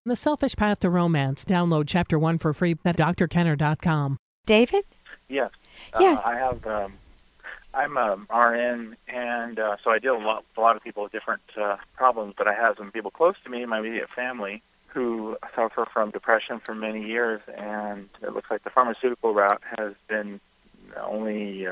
The Selfish Path to Romance. Download Chapter 1 for free at drkenner.com. David? Yes. Yeah. I'm a RN, and so I deal with a lot of people with different problems, but I have some people close to me, my immediate family, who suffer from depression for many years, and it looks like the pharmaceutical route has been only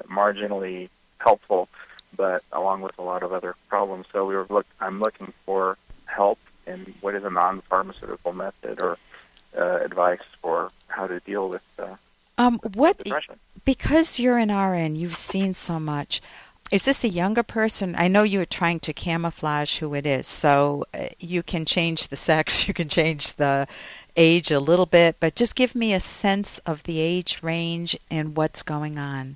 marginally helpful, but along with a lot of other problems. So I'm looking for help in what is a non-pharmaceutical method or advice for how to deal with depression. Because you're an RN, you've seen so much. Is this a younger person? I know you're trying to camouflage who it is, so you can change the sex, you can change the age a little bit, but just give me a sense of the age range and what's going on.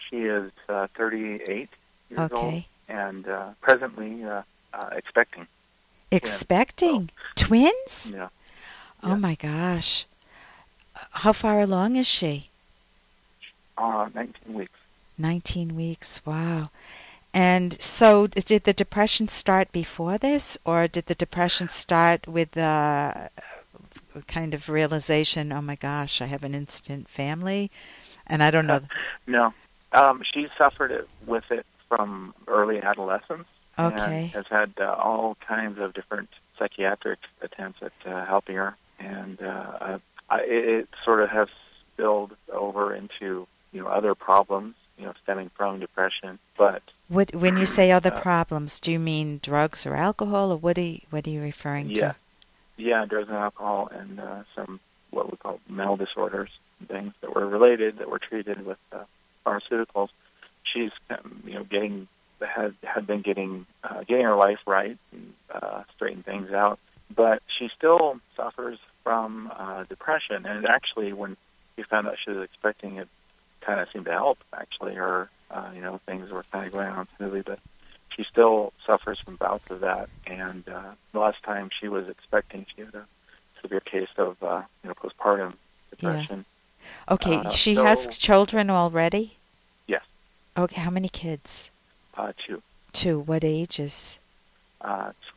She is 38 years old Okay. and presently expecting. Expecting? Twins? Yeah. Oh, my gosh. How far along is she? 19 weeks. 19 weeks, wow. And so did the depression start before this, or did the depression start with the kind of realization, oh my gosh, I have an instant family, and I don't know? No. She suffered with it from early adolescence. Okay. And has had all kinds of different psychiatric attempts at helping her. And it sort of has spilled over into other problems, stemming from depression. But when you say other problems, do you mean drugs or alcohol, or what are you referring to? Yeah, drugs and alcohol, and some what we call mental disorders, things that were related that were treated with pharmaceuticals. She's had been getting her life right and straighten things out, but she still suffers from depression. And actually, when we found out she was expecting, it kind of seemed to help. Actually, her things were kind of going on smoothly, but she still suffers from bouts of that. And the last time she was expecting, she had a severe case of postpartum depression. Yeah. Okay, she has children already? Yes. Okay, how many kids? 2. 2. What ages?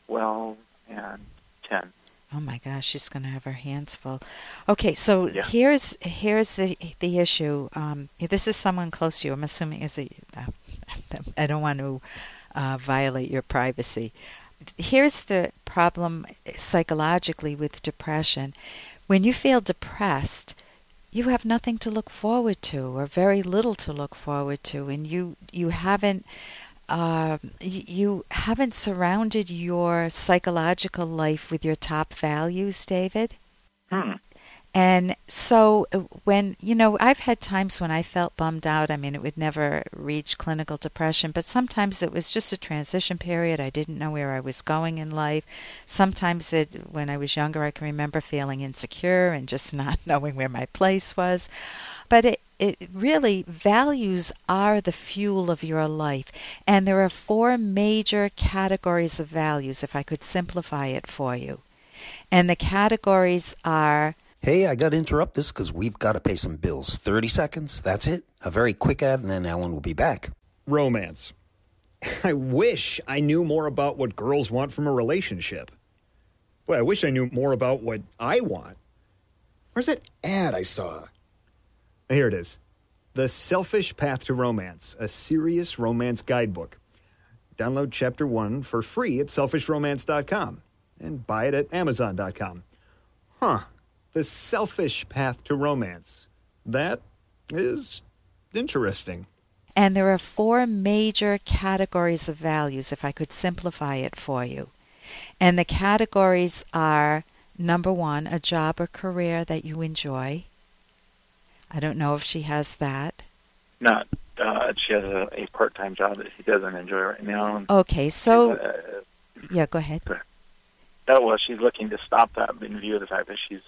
12 and 10. Oh my gosh, she's going to have her hands full. Okay, so Yeah. here's the issue. This is someone close to you. I'm assuming I don't want to violate your privacy. Here's the problem psychologically with depression. When you feel depressed, you have nothing to look forward to, or very little to look forward to, and you haven't surrounded your psychological life with your top values, David. And so when, I've had times when I felt bummed out. I mean, it would never reach clinical depression, but sometimes it was just a transition period. I didn't know where I was going in life. Sometimes when I was younger, I can remember feeling insecure and just not knowing where my place was. But it really, values are the fuel of your life. And there are 4 major categories of values, if I could simplify it for you. And the categories are... Hey, I got to interrupt this because we've got to pay some bills. 30 seconds, that's it. A very quick ad, and then Alan will be back. Romance. I wish I knew more about what girls want from a relationship. Boy, I wish I knew more about what I want. Where's that ad I saw? Here it is. The Selfish Path to Romance, a serious romance guidebook. Download Chapter 1 for free at selfishromance.com and buy it at amazon.com. The Selfish Path to Romance. That is interesting. And there are 4 major categories of values, if I could simplify it for you. And the categories are, number 1, a job or career that you enjoy. I don't know if she has that. Not. She has a part-time job that she doesn't enjoy right now. Okay, so... yeah, go ahead. She's looking to stop that in view of the fact that she's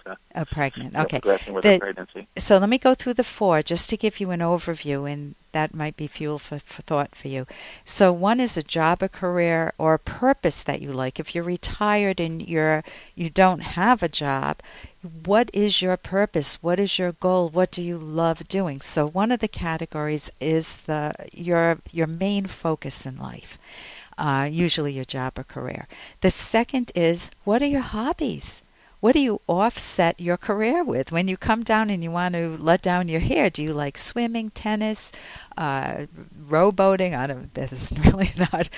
pregnant. Okay. Progressing with her pregnancy. So let me go through the 4 just to give you an overview, and that might be fuel for thought for you. So 1 is a job, a career, or a purpose that you like. If you're retired and you don't have a job, what is your purpose? What is your goal? What do you love doing? So one of the categories is your main focus in life. Usually your job or career. The second is, what are your hobbies? what do you offset your career with? When you come down and you want to let down your hair, do you like swimming, tennis, rowboating? I don't, there's really not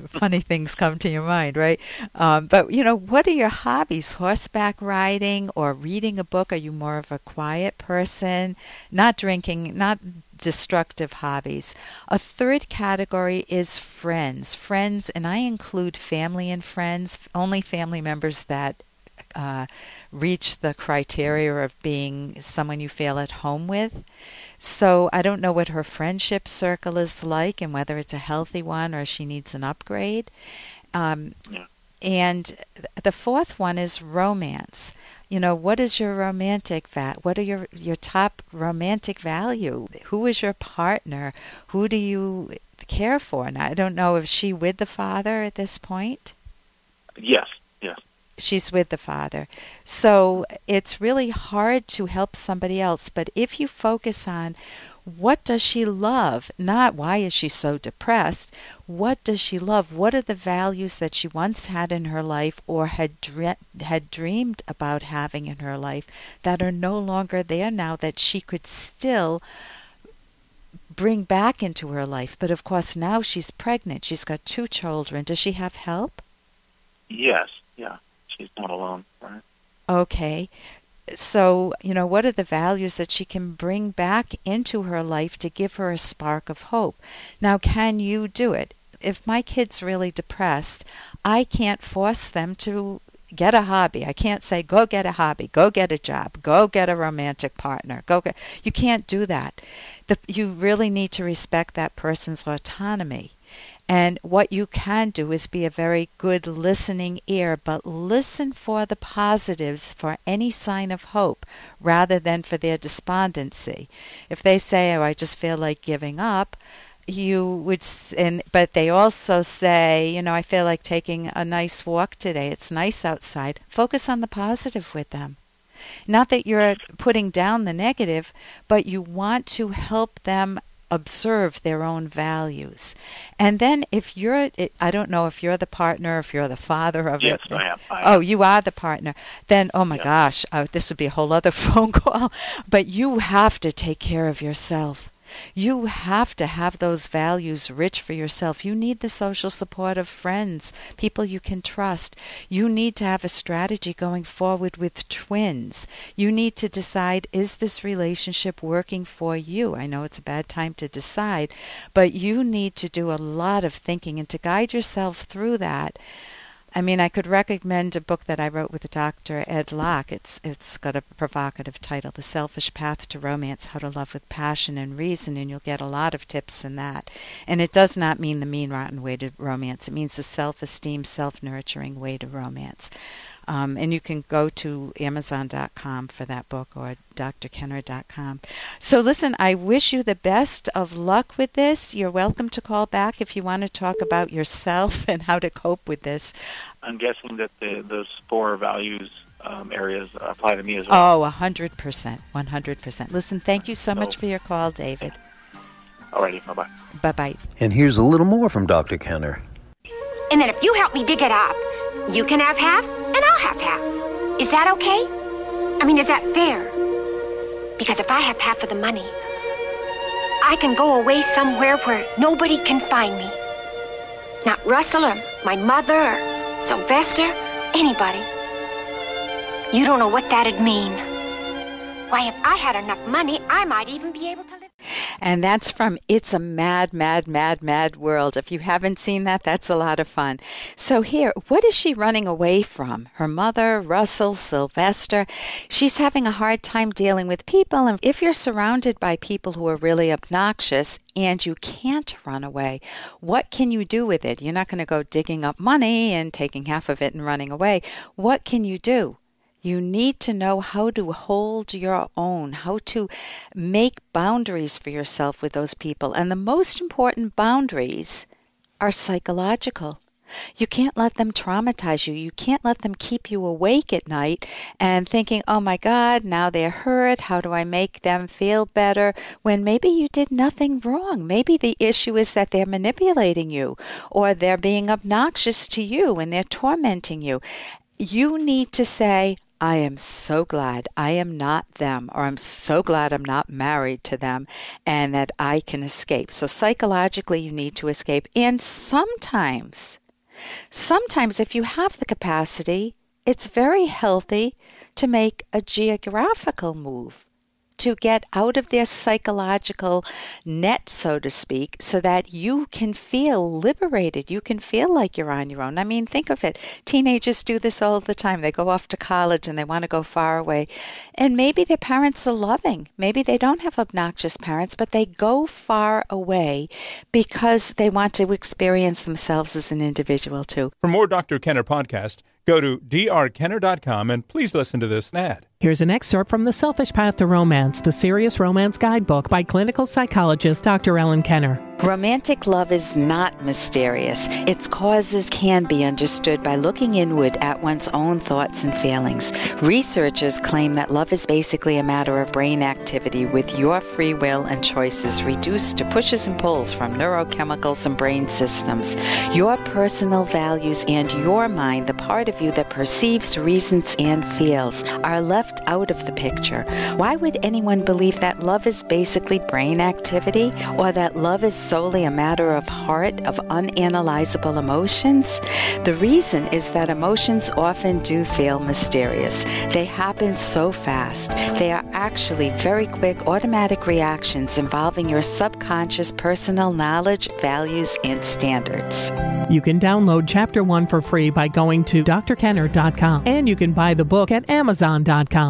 funny things come to your mind, right? But, what are your hobbies? Horseback riding or reading a book? Are you more of a quiet person? Not drinking, not destructive hobbies. A third category is friends. Friends, and I include family and friends, only family members that reach the criteria of being someone you feel at home with. So I don't know what her friendship circle is like and whether it's a healthy one or she needs an upgrade. And the fourth one is romance. What is your romantic what are your top romantic value? Who is your partner? Who do you care for? And I don't know, is she with the father at this point? Yes. She's with the father. So it's really hard to help somebody else. But if you focus on what does she love, not why is she so depressed, what does she love? What are the values that she once had in her life or had dreamed about having in her life that are no longer there now that she could still bring back into her life? But of course now she's pregnant. She's got 2 children. Does she have help? Yes. Yeah. She's not alone, right? Okay. So, what are the values that she can bring back into her life to give her a spark of hope? Now, can you do it? If my kid's really depressed, I can't force them to get a hobby. I can't say, go get a hobby, go get a job, go get a romantic partner. You can't do that. You really need to respect that person's autonomy. And what you can do is be a very good listening ear, but listen for the positives, for any sign of hope, rather than for their despondency. If they say, I just feel like giving up, you would, but they also say, I feel like taking a nice walk today. It's nice outside. Focus on the positive with them. Not that you're putting down the negative, but you want to help them observe their own values. And then if you're, I don't know if you're the partner, if you're the father of yes, it. I am. Oh, you are the partner. Then, oh my gosh, this would be a whole other phone call. But you have to take care of yourself. You have to have those values rich for yourself. You need the social support of friends, people you can trust. You need to have a strategy going forward with twins. You need to decide, is this relationship working for you? I know it's a bad time to decide, but you need to do a lot of thinking, and to guide yourself through that. I mean, I could recommend a book that I wrote with Dr. Ed Locke. It's got a provocative title, The Selfish Path to Romance, How to Love with Passion and Reason, and you'll get a lot of tips in that. And it does not mean the mean, rotten way to romance. It means the self-esteem, self-nurturing way to romance. And you can go to Amazon.com for that book or drkenner.com. So listen, I wish you the best of luck with this. You're welcome to call back if you want to talk about yourself and how to cope with this. I'm guessing that those 4 values areas apply to me as well. Oh, 100%. 100%. Listen, thank you so much for your call, David. All righty. Bye-bye. Bye-bye. And here's a little more from Dr. Kenner. And then if you help me dig it up, you can have half, and I'll have half. Is that okay? I mean, is that fair? Because if I have half of the money, I can go away somewhere where nobody can find me. Not Russell or my mother or Sylvester, anybody. You don't know what that'd mean. Why, if I had enough money, I might even be able to live. And that's from It's a Mad, Mad, Mad, Mad World. If you haven't seen that, that's a lot of fun. So here, what is she running away from? Her mother, Russell, Sylvester. She's having a hard time dealing with people. And if you're surrounded by people who are really obnoxious and you can't run away, what can you do with it? You're not going to go digging up money and taking half of it and running away. What can you do? You need to know how to hold your own, how to make boundaries for yourself with those people. And the most important boundaries are psychological. You can't let them traumatize you. You can't let them keep you awake at night and thinking, oh my God, now they're hurt. How do I make them feel better? When maybe you did nothing wrong. Maybe the issue is that they're manipulating you or they're being obnoxious to you and they're tormenting you. you need to say, I am so glad I am not them, or I'm so glad I'm not married to them, and that I can escape. So psychologically, you need to escape. And sometimes if you have the capacity, it's very healthy to make a geographical move, to get out of their psychological net, so to speak, so that you can feel liberated. You can feel like you're on your own. I mean, think of it. Teenagers do this all the time. They go off to college and they want to go far away. And maybe their parents are loving. Maybe they don't have obnoxious parents, but they go far away because they want to experience themselves as an individual too. For more Dr. Kenner podcast, go to drkenner.com and please listen to this ad. Here's an excerpt from The Selfish Path to Romance, the Serious Romance Guidebook by clinical psychologist Dr. Ellen Kenner. Romantic love is not mysterious. Its causes can be understood by looking inward at one's own thoughts and feelings. Researchers claim that love is basically a matter of brain activity, with your free will and choices reduced to pushes and pulls from neurochemicals and brain systems. Your personal values and your mind, the part of you that perceives, reasons, and feels, are left out of the picture. Why would anyone believe that love is basically brain activity, or that love is solely a matter of heart, of unanalyzable emotions? The reason is that emotions often do feel mysterious. They happen so fast. They are actually very quick automatic reactions involving your subconscious personal knowledge, values, and standards. You can download Chapter 1 for free by going to drkenner.com, and you can buy the book at amazon.com.